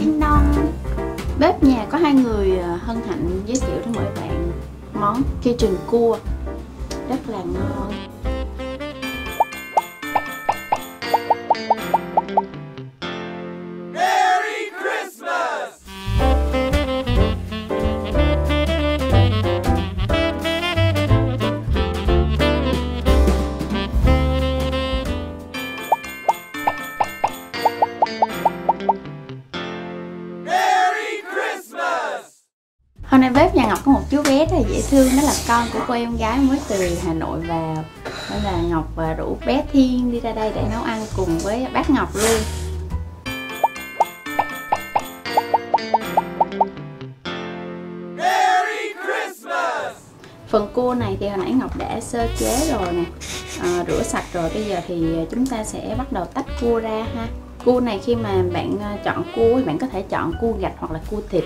Ding dong. Bếp nhà có 2 người hân hạnh giới thiệu đến mọi bạn món kitchen cua rất là ngon. Merry Christmas! Hôm nay bếp nhà Ngọc có một chú bé rất là dễ thương, đó là con của cô em gái mới từ Hà Nội vào. Đó là Ngọc rủ bé Thiên đi ra đây để nấu ăn cùng với bác Ngọc luôn. Merry Christmas! Phần cua này thì hồi nãy Ngọc đã sơ chế rồi nè, rửa sạch rồi. Bây giờ thì chúng ta sẽ bắt đầu tách cua ra ha. Cua này khi mà bạn chọn cua thì bạn có thể chọn cua gạch hoặc là cua thịt.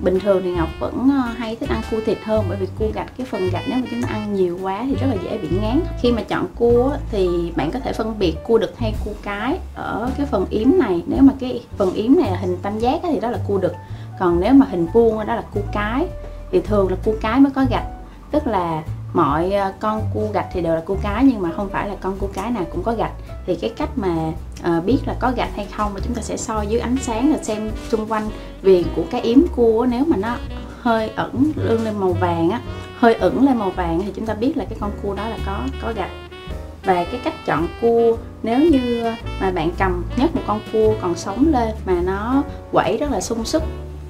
Bình thường thì Ngọc vẫn hay thích ăn cua thịt hơn, bởi vì cua gạch, cái phần gạch nếu mà chúng ta ăn nhiều quá thì rất là dễ bị ngán. Khi mà chọn cua thì bạn có thể phân biệt cua đực hay cua cái ở cái phần yếm này. Nếu mà cái phần yếm này là hình tam giác thì đó là cua đực, còn nếu mà hình vuông đó là cua cái. Thì thường là cua cái mới có gạch, tức là mọi con cua gạch thì đều là cua cái, nhưng mà không phải là con cua cái nào cũng có gạch. Thì cái cách mà biết là có gạch hay không là chúng ta sẽ soi dưới ánh sáng, là xem xung quanh viền của cái yếm cua. Nếu mà nó hơi ẩn lên màu vàng á, hơi ửng lên màu vàng thì chúng ta biết là cái con cua đó là có gạch. Và cái cách chọn cua, nếu như mà bạn cầm nhấc một con cua còn sống lên mà nó quẩy rất là sung sức,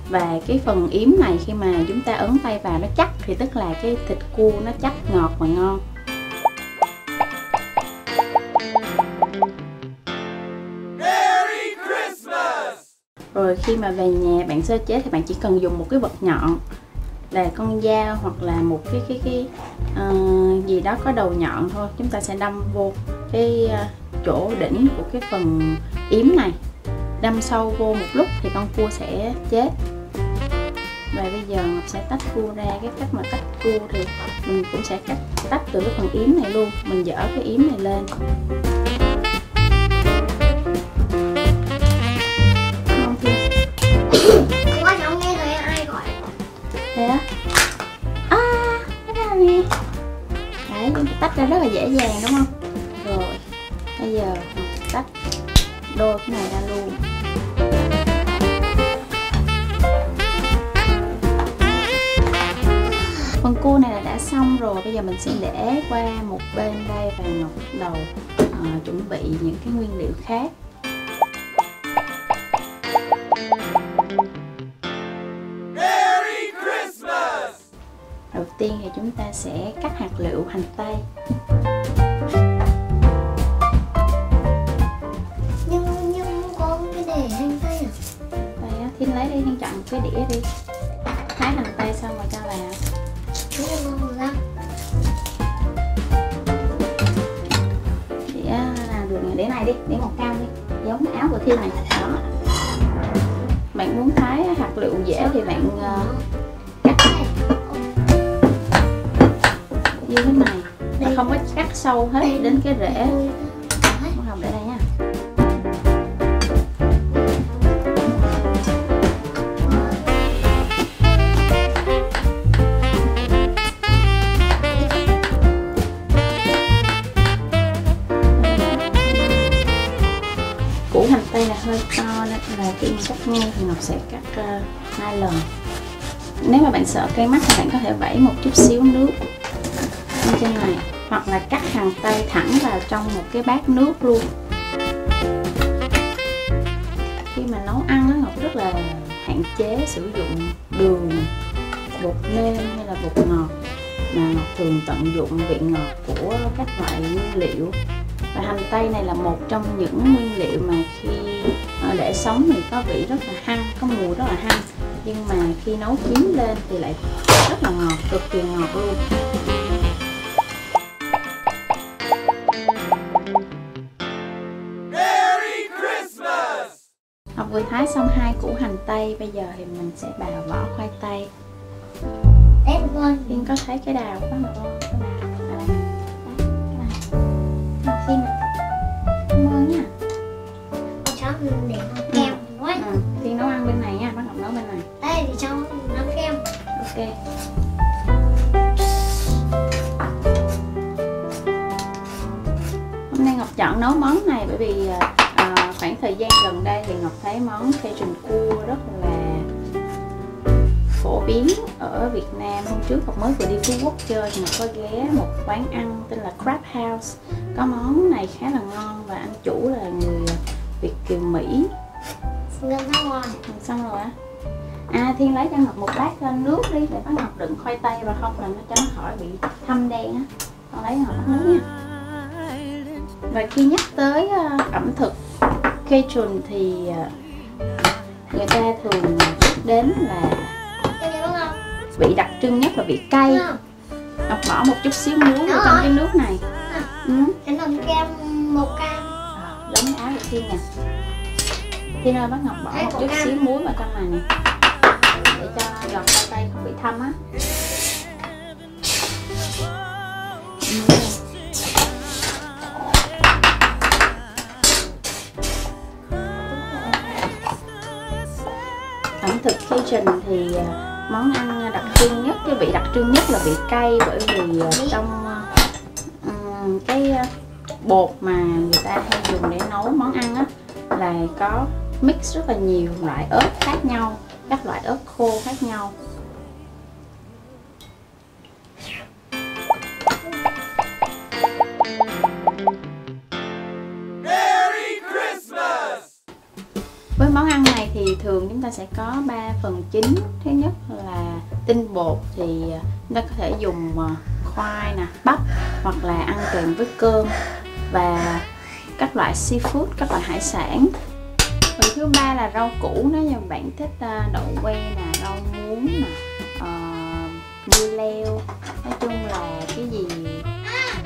và cái phần yếm này khi mà chúng ta ấn tay vào nó chắc, thì tức là cái thịt cua nó chắc, ngọt và ngon. Merry Christmas! Rồi khi mà về nhà bạn sơ chế thì bạn chỉ cần dùng một cái vật nhọn, là con dao hoặc là một cái gì đó có đầu nhọn thôi. Chúng ta sẽ đâm vô cái chỗ đỉnh của cái phần yếm này, đâm sâu vô một lúc thì con cua sẽ chết. Và bây giờ Ngọc sẽ tách cua ra. Cái cách mà tách cua thì mình cũng sẽ tách từ cái phần yếm này luôn. Mình dỡ cái yếm này lên. Ngon chưa? Quá cháu nghe thấy ai gọi. Thế á? Cái nào nè. Đấy, chúng ta tách ra rất là dễ dàng đúng không? Rồi, bây giờ Ngọc tách đôi cái này ra luôn. Phần cua này là đã xong rồi. Bây giờ mình sẽ để qua một bên đây và Ngọc bắt đầu chuẩn bị những cái nguyên liệu khác. Merry Christmas! Đầu tiên thì chúng ta sẽ cắt hạt lựu hành tây. Nhưng có cái để hành tây à? Đây á, Thiên lấy đi, Thiên chọn một cái đĩa đi. Thái hành tây xong rồi cho vào. Cái này ngon lắm. Đĩa là được nè, đĩa này đi, đĩa màu cam đi, giống áo của Thiên này. Đó. Bạn muốn thái hạt lựu dễ thì bạn cắt như thế này, và không có cắt sâu hết đến cái rễ. Bắt đầu để đây nha. Củ hành tây là hơi to nên là khi mà cắt ngang thì Ngọc sẽ cắt 2 lần. Nếu mà bạn sợ cây mắt thì bạn có thể vẩy một chút xíu nước bên trên này, hoặc là cắt hành tây thẳng vào trong một cái bát nước luôn. Khi mà nấu ăn á, Ngọc rất là hạn chế sử dụng đường, bột nêm hay là bột ngọt, mà Ngọc thường tận dụng vị ngọt của các loại nguyên liệu. Và hành tây này là một trong những nguyên liệu mà khi để sống thì có vị rất là hăng, có mùi rất là hăng, nhưng mà khi nấu chín lên thì lại rất là ngọt, cực kỳ ngọt luôn. Merry Christmas! Ngọc vừa thái xong 2 củ hành tây, bây giờ thì mình sẽ bào vỏ khoai tây. Tết luôn. Tiên có thấy cái đào có được không? Cái đào ở đây. Ngọc Tiên cảm ơn nha. Cháu để keo quá. Tiên nấu ăn bên này Ok. Hôm nay Ngọc chọn nấu món này bởi vì khoảng thời gian gần đây thì Ngọc thấy món Cajun cua rất là phổ biến ở Việt Nam. Hôm trước Ngọc mới vừa đi Phú Quốc chơi thì Ngọc có ghé một quán ăn tên là Crab House. Có món này khá là ngon và anh chủ là người Việt kiều Mỹ. Gần xong rồi. Xong rồi á. Thiên lấy cho Ngọc một bát nước đi để bác Ngọc đựng khoai tây vào, không là nó cho nó khỏi bị thâm đen á. Con lấy Ngọc bát nước nha. Và khi nhắc tới ẩm thực Cajun thì người ta thường biết đến là vị đặc trưng nhất là vị cay. Ngọc bỏ một chút xíu muối vào trong cái nước này. Em làm kem một cam. Giống áo của Thiên nè. Thiên ơi, bác Ngọc bỏ một chút xíu muối vào trong này nè, để cho giọt khoai tây không bị thâm á. Ẩm thực Cajun thì món ăn đặc trưng nhất, cái vị đặc trưng nhất là vị cay, bởi vì trong cái bột mà người ta hay dùng để nấu món ăn á là có mix rất là nhiều loại ớt khác nhau, các loại ớt khô khác nhau. Merry Christmas! Với món ăn này thì thường chúng ta sẽ có 3 phần chính. Thứ nhất là tinh bột, thì chúng ta có thể dùng khoai nè, bắp, hoặc là ăn kèm với cơm, và các loại seafood, các loại hải sản. Rồi thứ ba là rau củ, nếu như bạn thích đậu que nè, rau muống nè, dưa leo, nói chung là cái gì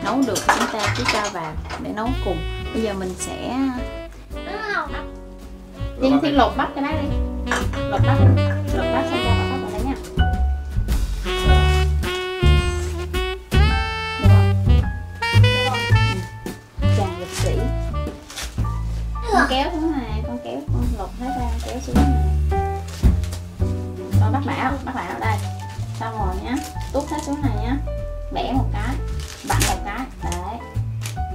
nấu được chúng ta cứ cho vào để nấu cùng. Bây giờ mình sẽ Thiên lột bắp cho bác đi. Lột bắp xong cho vào đây nha. Được không? Chàng lịch sĩ. Con kéo xuống này, con lột hết ra, con kéo xuống này. Rồi bắt bảo ở đây. Xong rồi nhá, tút hết xuống này nhá. Bẻ một cái, vặn một cái, đấy.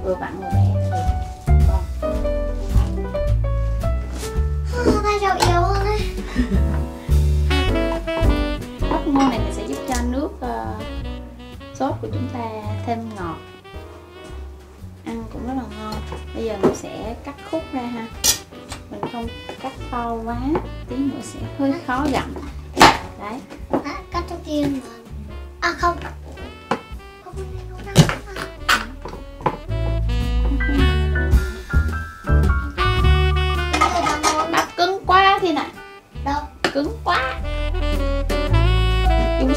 Vừa vặn vừa bẻ được. Tay rau yếu hơn đấy. Bắp ngô này mình sẽ giúp cho nước sốt của chúng ta thêm ngọt, ăn cũng rất là ngon. Bây giờ mình sẽ cắt khúc ra ha, mình không cắt to quá, tí nữa sẽ hơi khó gặm. Đấy, Cắt cho kia mà. Không. bắp cứng quá thì nè. Đâu? Cứng quá, dùng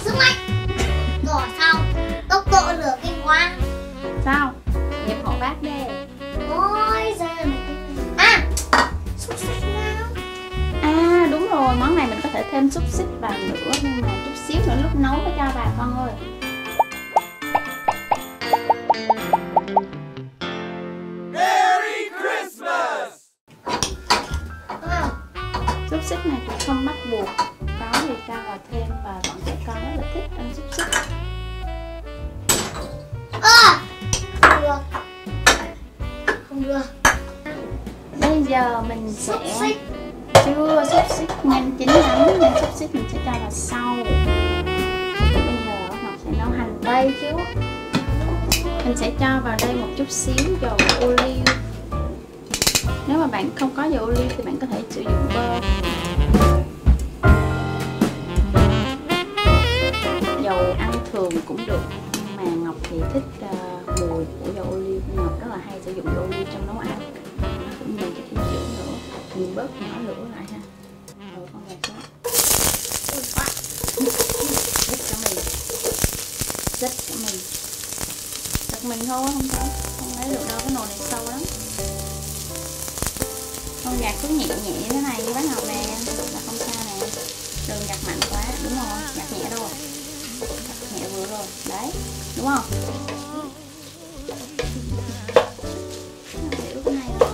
sức mạnh. Rồi xong. Tốc độ lửa kinh quá. sao? Nhịp hộ bác đi. Ôi giời. Xúc xích nào. Đúng rồi, món này mình có thể thêm xúc xích vào nữa, nhưng mà chút xíu nữa lúc nấu mới cho vào con ơi. Merry Christmas! Xúc xích này thì không bắt buộc, có thì cho vào thêm, và bọn trẻ con rất là thích ăn xúc xích. Không được. Không được. Bây giờ mình sẽ Xúc xích. chưa xúc xích nhanh chín lắm, nên xúc xích mình sẽ cho vào sau. Bây giờ Ngọc sẽ nấu hành tây trước. Mình sẽ cho vào đây một chút xíu dầu ô liu. Nếu mà bạn không có dầu ô liu thì bạn có thể sử dụng bơ. Dầu ăn thường cũng được, nhưng mà Ngọc thì thích mùi của dầu ô liu. Ngọc rất là hay sử dụng dầu ô liu trong nấu ăn, nó cũng nhiều cái dinh dưỡng nữa. Mình bớt nhỏ lửa lại ha. Rồi con gạt xuống. Rất cho mình. Giật mình thôi, không lấy được đâu, cái nồi này sâu lắm. Con gạt xuống nhẹ nhẹ như thế này như bác Ngọc nè, là không sao nè. Đừng gạt mạnh quá, đúng rồi, gạt nhẹ đâu. Gạt nhẹ vừa rồi, đấy, đúng không? Để cái này là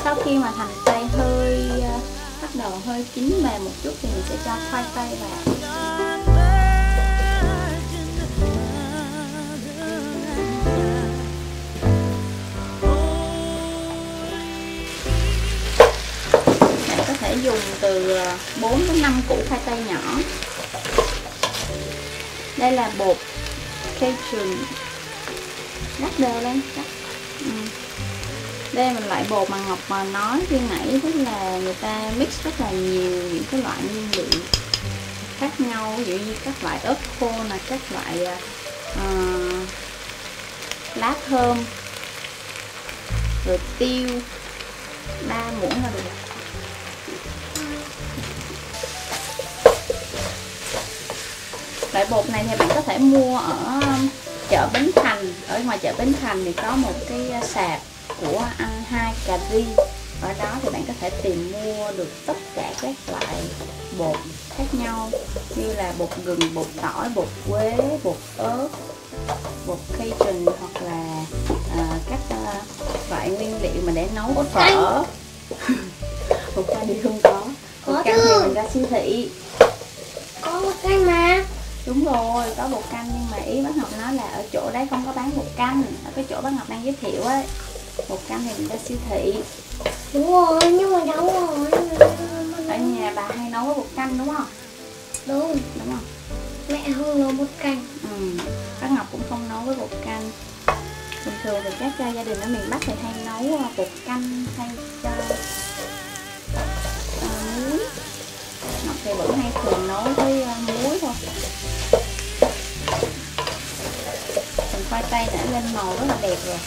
sau khi mà hành tây hơi hơi chín mềm một chút thì mình sẽ cho khoai tây vào. Bạn có thể dùng từ 4 đến 5 củ khoai tây nhỏ. Đây là bột Cajun, rắc đều lên. Đây là loại bột mà Ngọc mà nói khi nãy, tức là người ta mix rất là nhiều những cái loại nguyên liệu khác nhau, ví dụ như các loại ớt khô là các loại lá thơm, rồi tiêu, 3 muỗng là được. Loại bột này thì bạn có thể mua ở chợ Bến Thành. Ở ngoài chợ Bến Thành thì có một cái sạp của ăn hai cà ri. Ở đó thì bạn có thể tìm mua được tất cả các loại bột khác nhau, như là bột gừng, bột tỏi, bột quế, bột ớt, bột Cajun, hoặc là các loại nguyên liệu mà để nấu phở. Bột canh thì không có. Bột canh thì mình ra siêu thị. Có bột canh mà. Đúng rồi, có bột canh, nhưng mà ý bác Ngọc nói là ở chỗ đấy không có bán bột canh. Ở cái chỗ bác Ngọc đang giới thiệu ấy, bột canh thì mình ra siêu thị. Đúng rồi, nhưng mà đâu rồi. Ở nhà bà hay nấu với bột canh đúng không? Đúng. Đúng không? Mẹ không nấu bột canh. Bác Ngọc cũng không nấu với bột canh. Bình thường thì các gia đình ở miền Bắc thì hay nấu bột canh hay cho muối. Ngọc thì vẫn hay thường nấu với muối thôi. Phần khoai tây đã lên màu rất là đẹp rồi.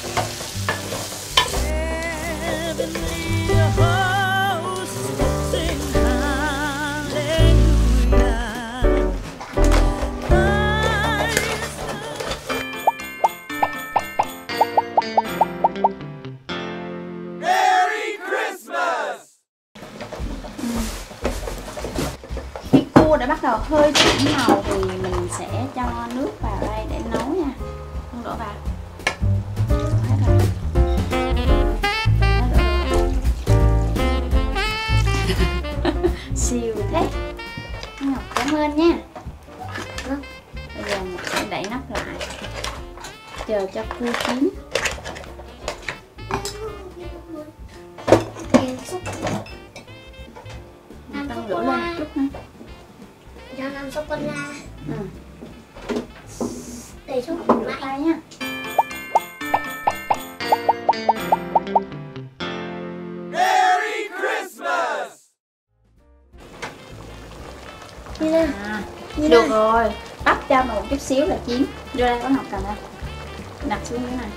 Merry Christmas! Khi cua đã bắt đầu hơi chuyển màu thì mình sẽ cho nước vào đây để nấu nha. Không đổ vào. Hết rồi. Siêu thế. Ngọc cảm ơn nha. Bây giờ mình sẽ đậy nắp lại, chờ cho cua chín. Tăng lửa lên một chút ha. Cho làm sô cô la. Để cho Rửa tay nha. Merry Christmas! Được rồi, bắt cho một chút xíu là chín. Đưa đây có Ngọc cầm ra, đặt xuống như thế này.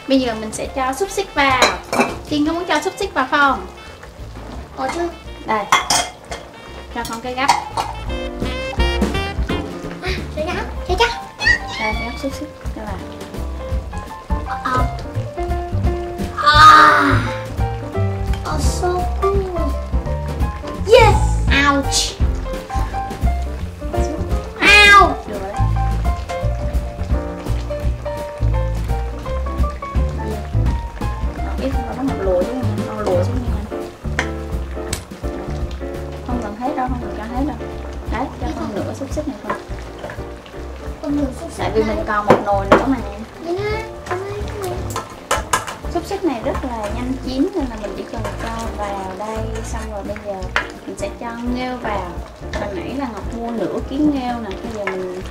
Bây giờ mình sẽ cho xúc xích vào. Tiên có muốn cho xúc xích vào không? Có chứ. Đây, cho con cái gắp. Chơi nhá, chơi chắc. Đây, gắp xúc xích cho vào. Oh, so cool. Yes. Ouch. Ow. Được rồi. Ít nó bắt một lùa xuống nha, con lùa xuống nha. Không cần hết đâu, không cần cho hết đâu. Đấy, cho con nửa xúc xích này thôi. Con đường xúc xích. Tại vì mình còn một nồi nữa mà. Nhìn ha, Xúc xích này rất là nhanh chín nên là mình chỉ cần cho vào đây. Xong rồi bây giờ mình sẽ cho nghêu vào. Hồi nãy là Ngọc mua nửa ký nghêu nè. Bây giờ mình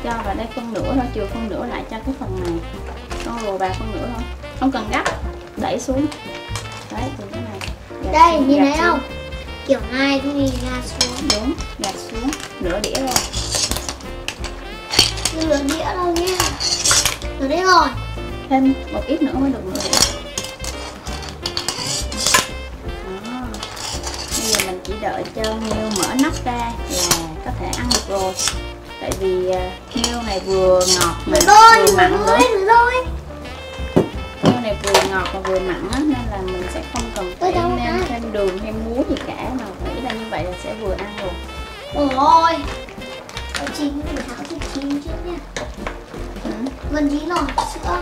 cho vào đây phân nửa thôi, trừ phân nửa lại cho cái phần này. Con lùa vào phân nửa thôi, không cần gấp, đẩy xuống. Đấy, từ cái này gạt đây, xuống, nhìn gạt thấy xuống. không? Kiểu này thì gạt xuống. Đúng, gạt xuống, nửa đĩa rồi. Nhưng nửa đĩa đâu nha. Nửa đĩa rồi. Thêm một ít nữa mới được nửa đĩa. Đó. Bây giờ mình chỉ đợi cho nghêu mở nắp ra là có thể ăn được rồi. Tại vì nghêu này vừa ngọt mà vừa mặn nữa. Nửa rồi. Nghêu này vừa ngọt mà vừa mặn á, nên là mình sẽ không cần phải nêm thêm đường hay muối gì cả, mà nghĩ là như vậy là sẽ vừa ăn rồi. Ôi. Ở chín mình tháo thịt chín trước nha. Gần chín rồi, sữa.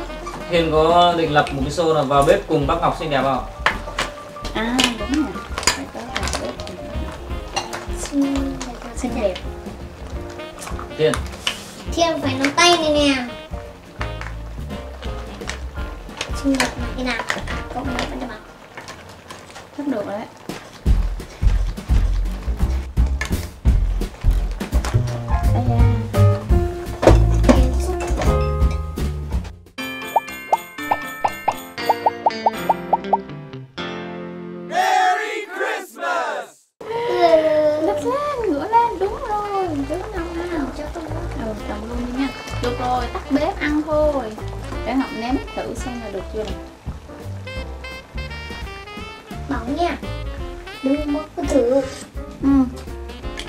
Hiền có định lập một cái show là vào bếp cùng bác Ngọc xinh đẹp không? À đúng rồi, phải có vào bếp cùng. xinh đẹp. Thiên. Thiên phải nắm tay này nè. Sinh nhật là cái nào? Có mấy bạn cho bạn. Sắp được rồi đấy. Đây da. Merry Christmas! Lật lên, ngửa lên, đúng rồi. Đúng đâu nào. Cho tôi nữa. Cầm luôn đi nha. Được rồi, tắt bếp ăn thôi. Để Ngọc nếm thử xem là được chưa nè. Bỏng nha. Đừng mất cái thử.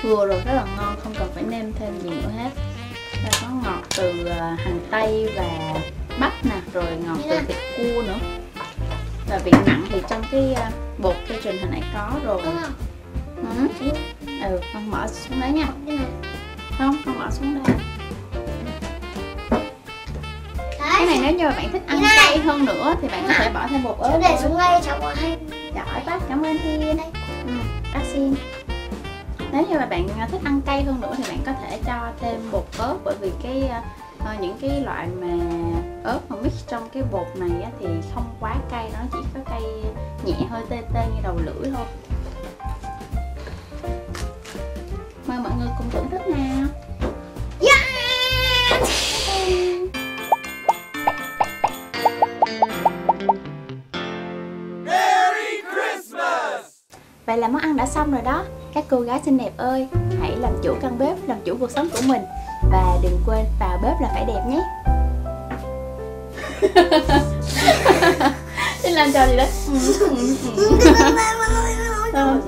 Vừa rồi rất là ngon, không cần phải nêm thêm gì nữa hết. Và có ngọt từ hành tây và bắp nè, rồi ngọt từ thịt cua nữa. Và vị mặn thì trong cái bột cajun hồi nãy có rồi. Đúng không? Con mở xuống đấy nha. Cái này. Không, con mở xuống đây. Cái Đấy. này nếu như mà bạn thích ăn Cái này. cay hơn nữa thì bạn có thể bỏ thêm bột ớt. Cháu để xuống đây cháu bỏ hay. Giỏi quá, cảm ơn Thiên. Bác xin. Nếu như mà bạn thích ăn cay hơn nữa thì bạn có thể cho thêm bột ớt, bởi vì những cái loại mà ớt mà mix trong cái bột này á, thì không quá cay, nó chỉ có cay nhẹ hơi tê tê như đầu lưỡi thôi. Mời mọi người cùng thưởng thức nào. Merry Christmas! Vậy là món ăn đã xong rồi đó. Các cô gái xinh đẹp ơi, hãy làm chủ căn bếp, làm chủ cuộc sống của mình. Và đừng quên vào bếp là phải đẹp nhé. Xin làm trò gì đấy. Mọi người.